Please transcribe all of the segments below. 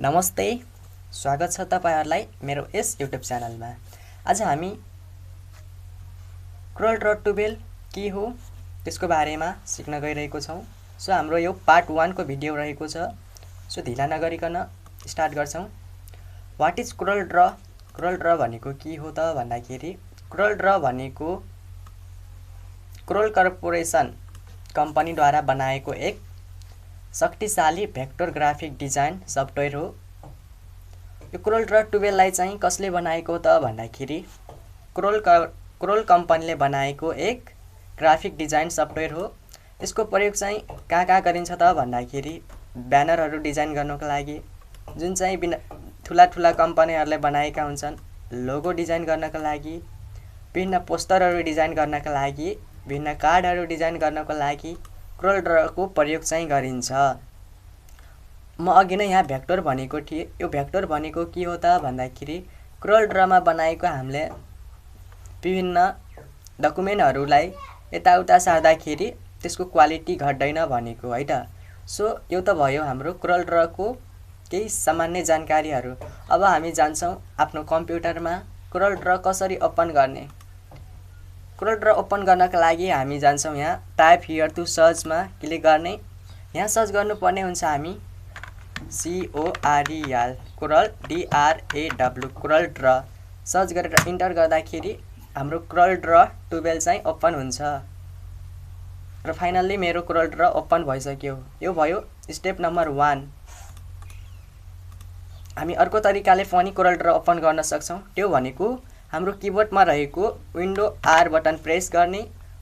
नमस्ते, स्वागत छ तपाईहरुलाई मेरो यस युट्युब च्यानलमा। आज हामी क्रल र टुबेल के हो त्यसको बारेमा सिक्न गइरहेको छौं। सो हाम्रो यो पार्ट 1 को भिडियो रहेको छ। सो ढिला नगरिकन स्टार्ट गर्छौं। What is crawl draw? Crawl draw भनेको के हो त भन्दाखेरि क्रल ड्र भनेको क्रल कर्पोरेसन कम्पनीद्वारा बनाएको एक शक्तिशाली भेक्टर ग्राफिक डिजाइन सफ्टवेयर हो। यो क्रल र टुबेललाई चाहिँ कसले बनाएको त भन्दाखेरि क्रल कम्पनीले बनाएको एक ग्राफिक डिजाइन सफ्टवेयर हो। यसको प्रयोग चाहिँ कहाँ गरिन्छ त भन्दाखेरि ब्यानरहरू डिजाइन गर्नको लागि, जुन चाहिँ ठुला कम्पनीहरूले बनाएका हुन्छन्, लोगो डिजाइन गर्नको लागि, विभिन्न पोस्टरहरू डिजाइन गर्नका लागि, विभिन्न कार्डहरू डिजाइन गर्नको लागि क्रल ड्रको प्रयोग चाहिँ गरिन्छ। म अघि नै यहाँ भेक्टर भनेको थिएँ। यो भेक्टर भनेको के हो त भन्दाखेरि क्रल ड्रमा बनाएको हामीले विभिन्न डकुमेन्टहरूलाई यताउता सार्दाखेरि त्यसको क्वालिटी घट्दैन भनेको है त। सो यो त भयो हाम्रो क्रल ड्रको केही सामान्य जानकारीहरू। अब हामी जान्छौं आफ्नो कम्प्युटरमा क्रल ड्र कसरी ओपन गर्ने। क्रल ड्र ओपन गर्नका लागि हामी जान्छौं यहाँ टाइप हियर टु सर्च मा क्लिक गर्ने। यहाँ सर्च गर्नुपर्ने हुन्छ हामी COREL crawl DRAW crawl draw search गरेर इन्टर गर्दाखेरि हाम्रो क्रल ड्र टुबेल चाहिँ ओपन हुन्छ। र फाइनल्ली मेरो क्रल ड्र ओपन भइसक्यो। यो भयो स्टेप नम्बर 1। हामी अर्को तरिकाले पनि क्रल ड्र ओपन गर्न सक्छौं। त्यो भनेको हाम्रो किबोर्डमा रहेको विन्डो R बटन प्रेस गर्ने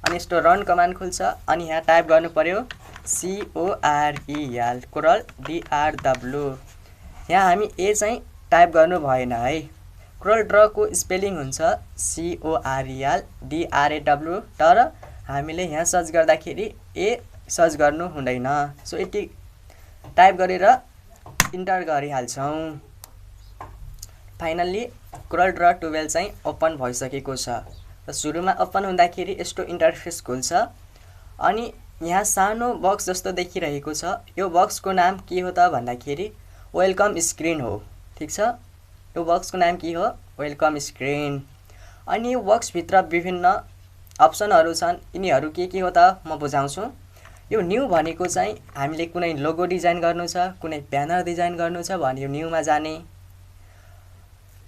अनि यस्तो रन कमान्ड खुल्छ अनि यहाँ टाइप गर्नु पर्यो COREL क्रल DRW। यहाँ हामी ए चाहिँ टाइप गर्नु भएन है। क्रल ड्रको स्पेलिङ हुन्छ COREL DRAW, तर हामीले यहाँ सर्च गर्दाखेरि ए सर्च गर्नु हुँदैन। सो यति टाइप गरेर इन्टर गरिहाल्छौं। फाइनल्ली क्रल ड्र टुबेल चाहिँ ओपन भइसकेको छ। र सुरुमा ओपन हुँदाखेरि यस्तो इन्टरफेस खुल्छ अनि यहाँ सानो बक्स जस्तो देखिरहेको छ। यो बक्सको नाम के हो त भन्दाखेरि वेलकम स्क्रिन हो। ठीक छ, यो बक्सको नाम के हो? Welcome screen. अनि यो बक्स भित्र विभिन्न अप्सनहरू छन्। यिनीहरू के हो त म बुझाउँछु। यो न्यू भनेको चाहिँ हामीले कुनै लोगो डिजाइन गर्नु छ, कुनै ब्यानर डिजाइन गर्नु छ भने यो न्यूमा जाने।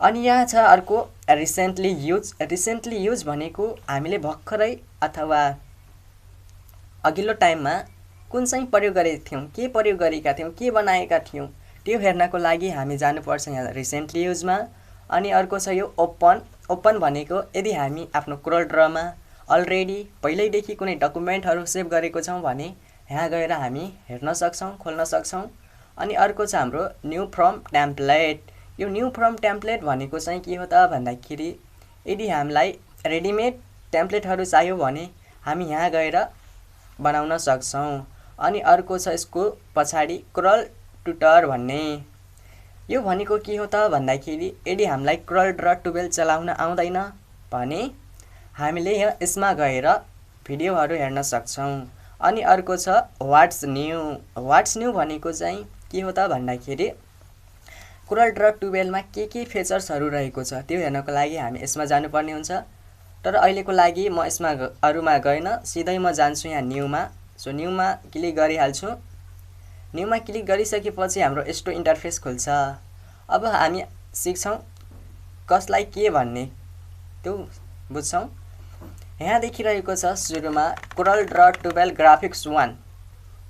अनि यहाँ छ अर्को रिसेन्टली युज। रिसेन्टली युज भनेको हामीले भर्खरै अथवा अघिल्लो टाइममा कुन चाहिँ प्रयोग गरेका थियौं, के प्रयोग गरेका थियौं, के बनाएका थियौं, त्यो हेर्नको लागि हामी जानुपर्छ यहाँ रिसेन्टली युजमा। अनि अर्को छ यो ओपन। ओपन भनेको यदि हामी आफ्नो क्रल ड्रमा अलरेडी पहिल्यैदेखि कुनै डकुमेन्टहरू सेभ गरेको छौं भने यहाँ गएर हामी हेर्न सक्छौं, खोल्न सक्छौं। अनि अर्को छ हाम्रो न्यू फ्रम टेम्प्लेट। यो न्यू फ्रम टेम्प्लेट भनेको चाहिँ के हो त भन्दाखेरि यदि हामीलाई रेडीमेड टेम्प्लेटहरू चाहियो भने हामी यहाँ गएर बनाउन सक्छौं। अनि अर्को छ यसको पछाडी क्रल ट्युटर भन्ने। यो भनेको के हो त भन्दाखेरि यदि हामीलाई क्रल ड्र टुबेल चलाउन आउँदैन भने हामीले यसमा गएर भिडियोहरू हेर्न सक्छौं। अनि अर्को छ व्हाट्स न्यू। व्हाट्स न्यू भनेको चाहिँ के हो त भन्दाखेरि क्रल ड्र टुबेलमा के फिचर्सहरू रहेको छ त्यो हेर्नको लागि हामी यसमा जानुपर्ने हुन्छ। तर अहिलेको लागि म यसमा अरुमा गएन, सिधै म जान्छु यहाँ न्यूमा। सो न्यूमा क्लिक गरिहाल्छु। न्यूमा क्लिक गरिसकेपछि हाम्रो यस्तो इन्टरफेस खुल्छ। अब हामी सिक्छौं कसलाई के भन्ने त्यो बुझ्छौं। यहाँ देखिरहेको छ सुरुमा क्रल ड्र टुबेल ग्राफिक्स 1।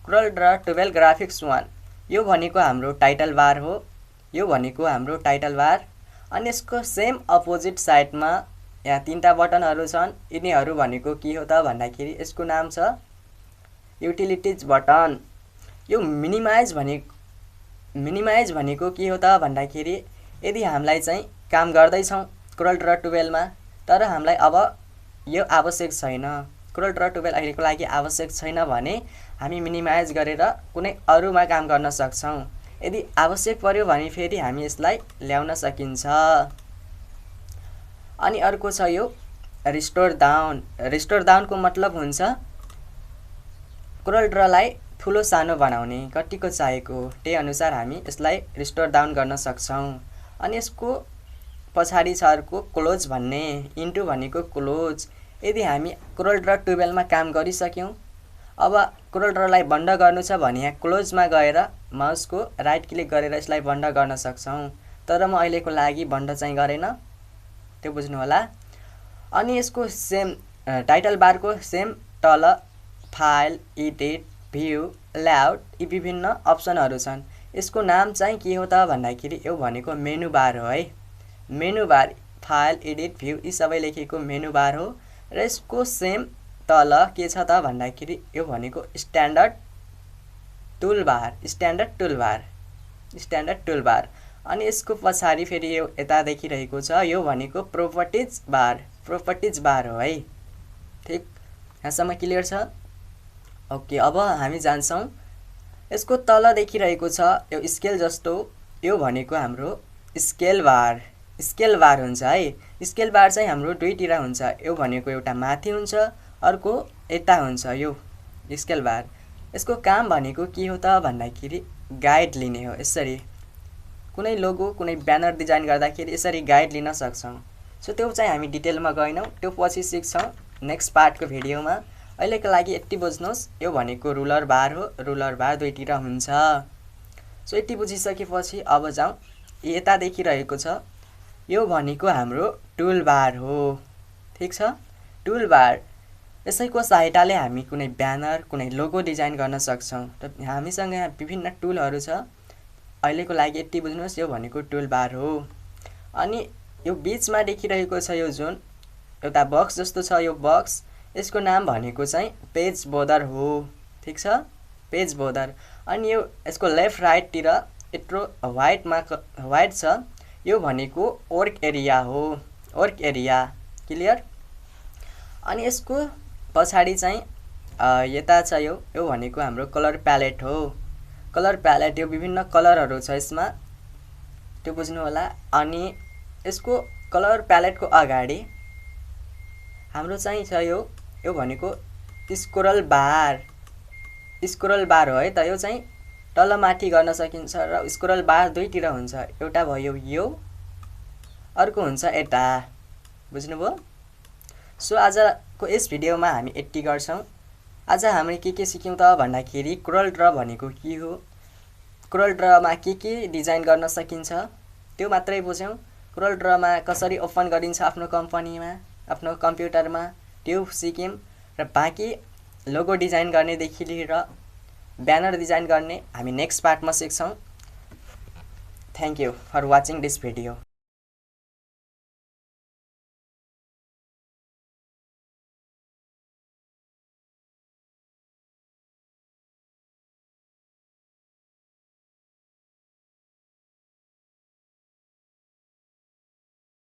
क्रल ड्र टुबेल ग्राफिक्स 1 यो भनेको हाम्रो टाइटल बार हो। यो भनेको हाम्रो टाइटल बार। अनि यसको सेम अपोजिट साइडमा यहाँ तीनटा बटनहरू छन्। यिनीहरू भनेको के हो त भन्दाखेरि यसको नाम छ युटिलिटिज बटन। यो मिनिमाइज भनेको के हो त भन्दाखेरि यदि हामीलाई चाहिँ काम गर्दै छौं क्रल ड्र टुबेलमा तर हामीलाई अब यो आवश्यक छैन, क्रल ड्र टुबेल अहिलेको लागि आवश्यक छैन भने हामी मिनिमाइज गरेर कुनै अरुमा काम गर्न सक्छौं। यदि आवश्यक पर्यो भने फेरि हामी यसलाई ल्याउन सकिन्छ। अनि अर्को छ यो रिस्टोर डाउन। रिस्टोर डाउनको मतलब हुन्छ क्रल ड्रलाई ठुलो सानो बनाउने कतिको चाहिएको त्यही अनुसार हामी यसलाई रिस्टोर डाउन गर्न सक्छौँ। अनि यसको पछाडि छ अर्को क्लोज भन्ने, इन्टु भनेको क्लोज। यदि हामी कोरलड्र 12मा काम गरिसक्यौँ, अब कोरलड्रलाई बन्द गर्नु छ भने यहाँ क्लोजमा गएर माउसको राइट क्लिक गरेर यसलाई बन्द गर्न सक्छौँ। तर म अहिलेको लागि बन्द चाहिँ गरेन, त्यो बुझ्नु होला। अनि यसको सेम टाइटल बारको सेम तल फाइल, एडिट, भ्यू, लेआउट यी विभिन्न अप्सनहरू छन्। यसको नाम चाहिँ के हो त भन्दाखेरि यो भनेको मेनु बार हो है। Menu bar, file, edit, view यी सबै लेखेको मेनु बार हो। र यसको सेम तल के छ त भन्दाखेरि यो भनेको standard toolbar, standard toolbar, standard toolbar. अनि यसको पछाडि फेरि यो यता देखिरहेको छ, यो भनेको प्रोपर्टिज बार, प्रोपर्टिज बार हो है। ठिक, यहाँसम्म क्लियर छ? ओके, अब हामी जान्छौँ। यसको तल देखिरहेको छ यो स्केल जस्तो, यो भनेको हाम्रो स्केल बार, स्केल बार हुन्छ है। स्केल बार चाहिँ हाम्रो दुईतिर हुन्छ, यो भनेको एउटा माथि हुन्छ, अर्को यता हुन्छ यो स्केल बार। यसको काम भनेको के हो त भन्दाखेरि गाइड लिने हो। यसरी कुनै लोगो, कुनै ब्यानर डिजाइन गर्दाखेरि यसरी गाइड लिन सक्छौँ। सो त्यो चाहिँ हामी डिटेलमा गएनौँ, त्यो पछि सिक्छौँ नेक्स्ट पार्टको भिडियोमा। अहिलेको लागि यति बुझ्नुहोस्, यो भनेको रुलर बार हो, रुलर बार दुईतिर हुन्छ। सो यति बुझिसकेपछि अब जाउँ, यता देखिरहेको छ यो भनेको हाम्रो टुल बार हो। ठिक छ, टुल बार। यसैको सहायताले हामी कुनै ब्यानर, कुनै लोगो डिजाइन गर्न सक्छौँ। र हामीसँग यहाँ विभिन्न टुलहरू छ। अहिलेको लागि यति बुझ्नुहोस्, यो भनेको टुल बार हो। अनि यो बिचमा देखिरहेको छ यो जुन एउटा बक्स जस्तो छ, यो बक्स, यसको नाम भनेको चाहिँ पेज बोर्डर हो। ठिक छ, पेज बोर्डर। अनि यो यसको लेफ्ट राइटतिर यत्रो व्हाइट छ, यो भनेको वर्क एरिया हो, वर्क एरिया। क्लियर? अनि यसको पछाडि चाहिँ यता छ यो भनेको हाम्रो कलर प्यालेट हो। कलर प्यालेट, यो विभिन्न कलरहरू छ यसमा, त्यो बुझ्नु होला। अनि यसको कलर प्यालेटको अगाडि हाम्रो चाहिँ छ यो भनेको स्क्रोल बार, स्क्रोल बार हो है त। यो चाहिँ तल माथि गर्न सकिन्छ र स्क्रोल बार दुईतिर हुन्छ, एउटा भयो यो, अर्को हुन्छ यता। बुझ्नुभयो? सो आजको यस भिडियोमा हामी यति गर्छौँ। आज हामीले के सिक्यौँ त भन्दाखेरि कोरलड्र भनेको के हो, कोरलड्रमा के डिजाइन गर्न सकिन्छ त्यो मात्रै बुझ्यौँ। कोरलड्रमा कसरी ओपन गरिन्छ आफ्नो कम्पनीमा, आफ्नो कम्प्युटरमा, त्यो सिक्यौँ। र बाँकी लोगो डिजाइन गर्नेदेखि लिएर ब्यानर डिजाइन गर्ने हामी नेक्स्ट पार्टमा सिक्छौँ। Thank you for watching this video.